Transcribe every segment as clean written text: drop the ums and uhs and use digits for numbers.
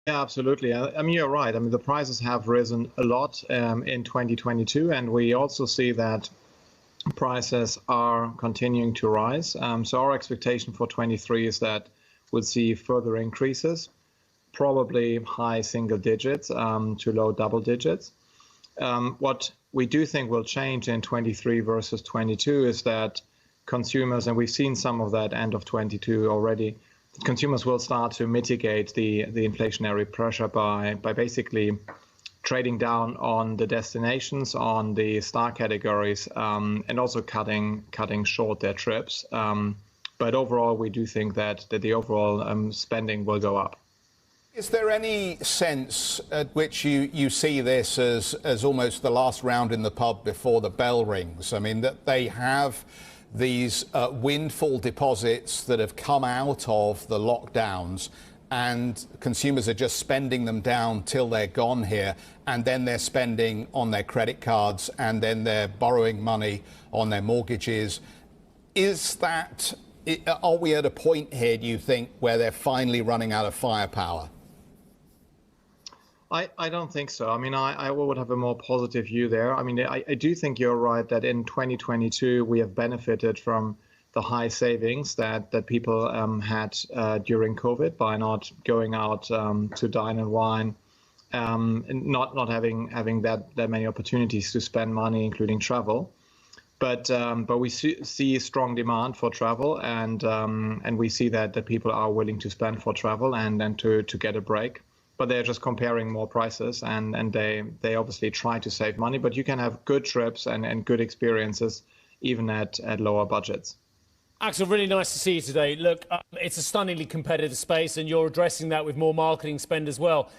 Yeah, absolutely. I mean, you're right. I mean, the prices have risen a lot in 2022, and we also see that prices are continuing to rise. So our expectation for 23 is that we'll see further increases, probably high single digits to low double digits. What we do think will change in 23 versus 22 is that consumers, and we've seen some of that end of 22 already, consumers will start to mitigate the inflationary pressure by basically trading down on the destinations, on the star categories, and also cutting short their trips. But overall, we do think that the overall spending will go up. Is there any sense at which you see this as almost the last round in the pub before the bell rings? I mean, that they have these windfall deposits that have come out of the lockdowns, and consumers are just spending them down till they're gone here, and then they're spending on their credit cards, and then they're borrowing money on their mortgages. Are we at a point here, do you think, where they're finally running out of firepower? I don't think so. I mean, I would have a more positive view there. I mean, I do think you're right that in 2022 we have benefited from the high savings that people had during COVID by not going out to dine and wine, and not having that many opportunities to spend money, including travel. But we see strong demand for travel, and we see that people are willing to spend for travel and to get a break. But they're just comparing more prices, and they obviously try to save money. But you can have good trips and good experiences even at lower budgets. Axel, really nice to see you today. Look, it's a stunningly competitive space, and you're addressing that with more marketing spend as well.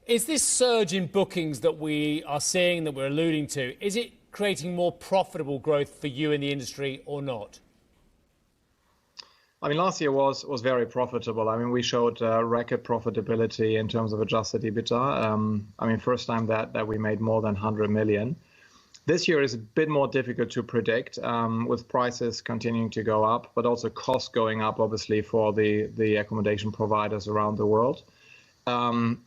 Is this surge in bookings that we are seeing, that we're alluding to, is it creating more profitable growth for you in the industry or not? I mean, last year was very profitable. I mean, we showed record profitability in terms of adjusted EBITDA. I mean, first time that we made more than 100 million. This year is a bit more difficult to predict, with prices continuing to go up, but also costs going up, obviously, for the accommodation providers around the world.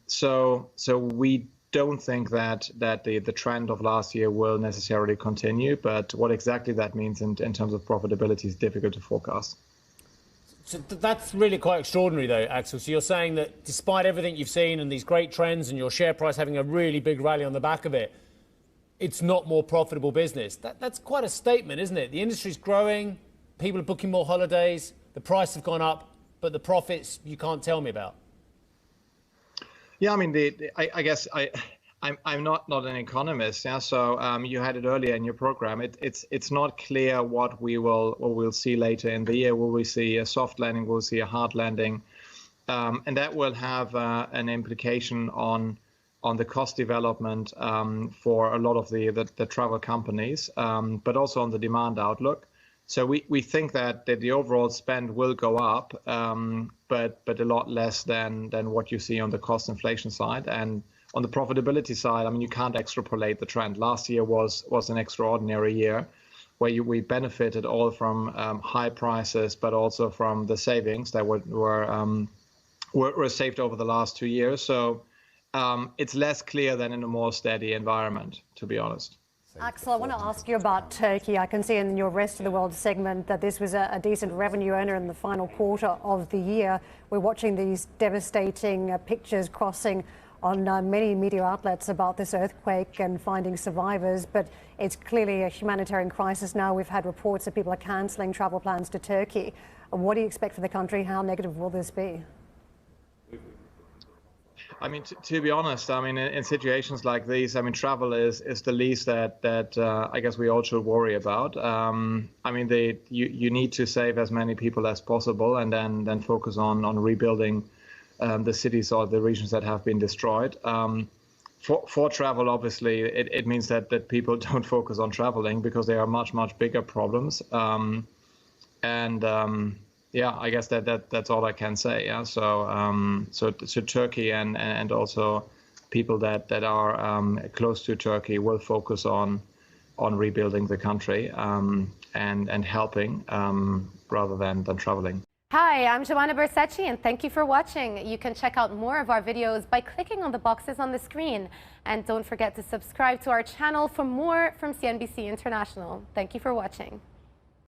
So we don't think that the trend of last year will necessarily continue, but what exactly that means in terms of profitability is difficult to forecast. So that's really quite extraordinary, though, Axel. So you're saying that despite everything you've seen and these great trends and your share price having a really big rally on the back of it, it's not more profitable business. That's quite a statement, isn't it? The industry's growing, people are booking more holidays, the price have gone up, but the profits you can't tell me about. Yeah, I mean, I guess I'm not an economist, yeah. So you had it earlier in your program. It's not clear what we'll see later in the year. Will we see a soft landing? Will we see a hard landing? And that will have an implication on the cost development for a lot of the travel companies, but also on the demand outlook. So we think that the overall spend will go up, but a lot less than what you see on the cost inflation side. And on the profitability side, I mean, you can't extrapolate the trend. Last year was an extraordinary year where we benefited all from high prices, but also from the savings that were saved over the last 2 years. So it's less clear than in a more steady environment, to be honest. Axel, I want to ask you about Turkey. I can see in your Rest of the World segment that this was a decent revenue earner in the final quarter of the year. We're watching these devastating pictures crossing on many media outlets about this earthquake and finding survivors, but it's clearly a humanitarian crisis now. We've had reports that people are cancelling travel plans to Turkey. What do you expect for the country? How negative will this be? I mean, to be honest, I mean, in situations like these, I mean, travel is the least that I guess we all should worry about. I mean, you need to save as many people as possible, and then focus on rebuilding the cities or the regions that have been destroyed. For travel, obviously, it means that people don't focus on traveling because they are much bigger problems. Yeah, I guess that's all I can say. Yeah, so Turkey and also people that are close to Turkey will focus on rebuilding the country and helping rather than traveling. How Hi, I'm Joanna Bersecci, and thank you for watching. You can check out more of our videos by clicking on the boxes on the screen. And don't forget to subscribe to our channel for more from CNBC International. Thank you for watching.